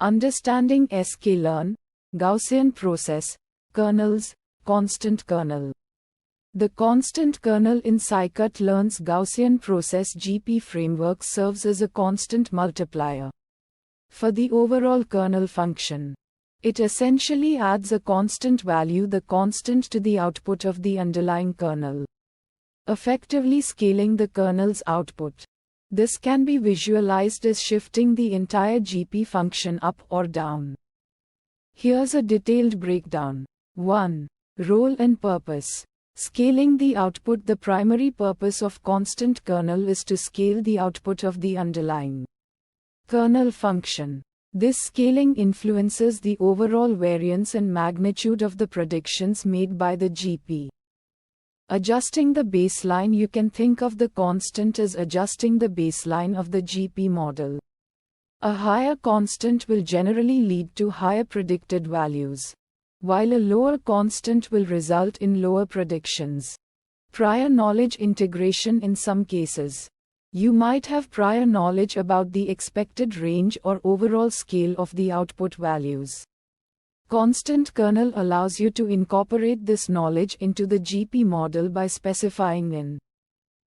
Understanding sklearn, Gaussian process, kernels, ConstantKernel. The ConstantKernel in scikit-learn's Gaussian process GP framework serves as a constant multiplier for the overall kernel function. It essentially adds a constant value, the constant, to the output of the underlying kernel, effectively scaling the kernel's output. This can be visualized as shifting the entire GP function up or down. Here's a detailed breakdown. 1. Role and purpose. Scaling the output. The primary purpose of ConstantKernel is to scale the output of the underlying kernel function. This scaling influences the overall variance and magnitude of the predictions made by the GP. Adjusting the baseline. You can think of the constant as adjusting the baseline of the GP model. A higher constant will generally lead to higher predicted values, while a lower constant will result in lower predictions. Prior knowledge integration. In some cases, you might have prior knowledge about the expected range or overall scale of the output values. ConstantKernel allows you to incorporate this knowledge into the GP model by specifying an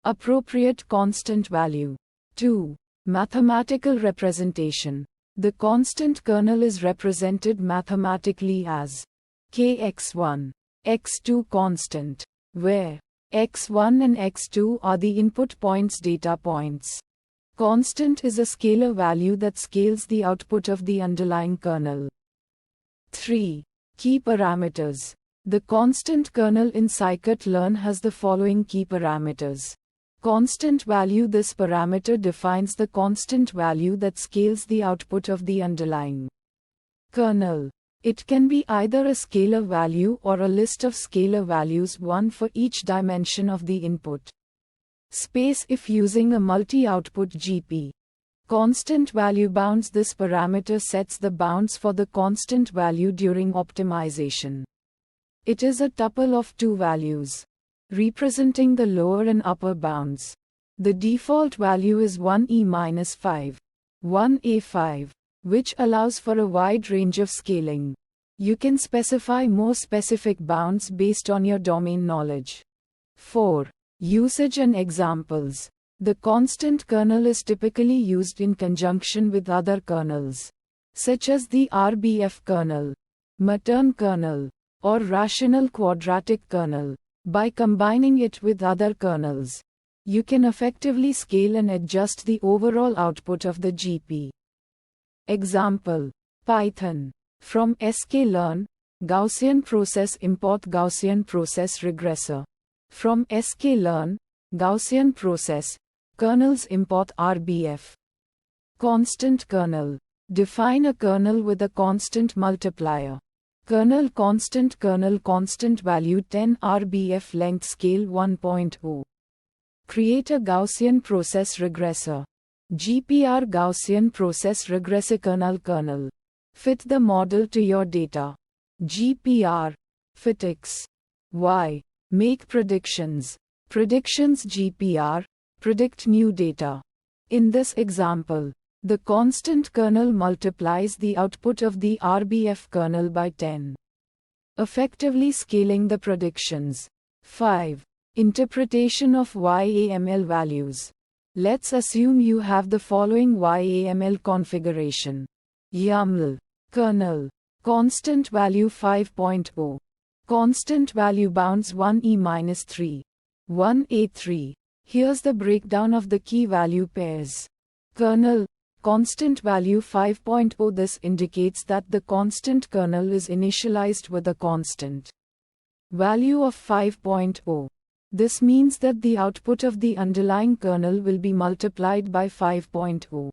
appropriate constant value. 2. Mathematical representation. The ConstantKernel is represented mathematically as kx1, x2 constant, where x1 and x2 are the input points, data points. Constant is a scalar value that scales the output of the underlying kernel. 3. Key parameters. The ConstantKernel in scikit-learn has the following key parameters. Constant value. This parameter defines the constant value that scales the output of the underlying kernel. It can be either a scalar value or a list of scalar values, one for each dimension of the input space if using a multi-output GP. Constant value bounds. This parameter sets the bounds for the constant value during optimization. It is a tuple of two values, representing the lower and upper bounds. The default value is 1e-5, 1a5, which allows for a wide range of scaling. You can specify more specific bounds based on your domain knowledge. 4. Usage and examples. The ConstantKernel is typically used in conjunction with other kernels, such as the RBF kernel, Matern kernel, or rational quadratic kernel. By combining it with other kernels, you can effectively scale and adjust the overall output of the GP. Example: Python. From sklearn, Gaussian process import Gaussian process regressor. From sklearn, Gaussian process, kernels import RBF. ConstantKernel. Define a kernel with a constant multiplier. Kernel ConstantKernel constant value 10 RBF length scale 1.0. Create a Gaussian process regressor. GPR Gaussian process regressor kernel. Fit the model to your data. GPR. Fit X, Y. Make predictions. Predictions GPR. Predict new data. In this example, the ConstantKernel multiplies the output of the RBF kernel by 10, effectively scaling the predictions. 5. Interpretation of YAML values. Let's assume you have the following YAML configuration. YAML. Kernel. Constant value 5.0. Constant value bounds 1e-3. 1a3. Here's the breakdown of the key value pairs. Kernel. Constant value 5.0. This indicates that the ConstantKernel is initialized with a constant value of 5.0. This means that the output of the underlying kernel will be multiplied by 5.0.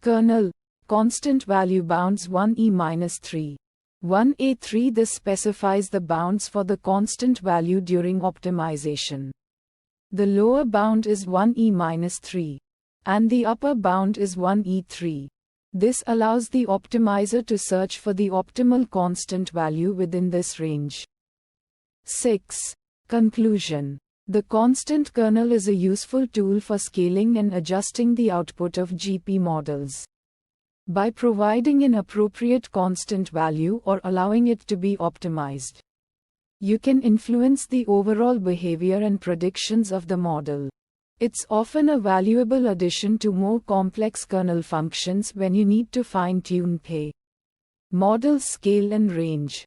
Kernel. Constant value bounds 1e-3. 1a3. This specifies the bounds for the constant value during optimization. The lower bound is 1e-3. And the upper bound is 1e3. This allows the optimizer to search for the optimal constant value within this range. 6. Conclusion. The ConstantKernel is a useful tool for scaling and adjusting the output of GP models. by providing an appropriate constant value or allowing it to be optimized. You can influence the overall behavior and predictions of the model. It's often a valuable addition to more complex kernel functions when you need to fine-tune model scale and range.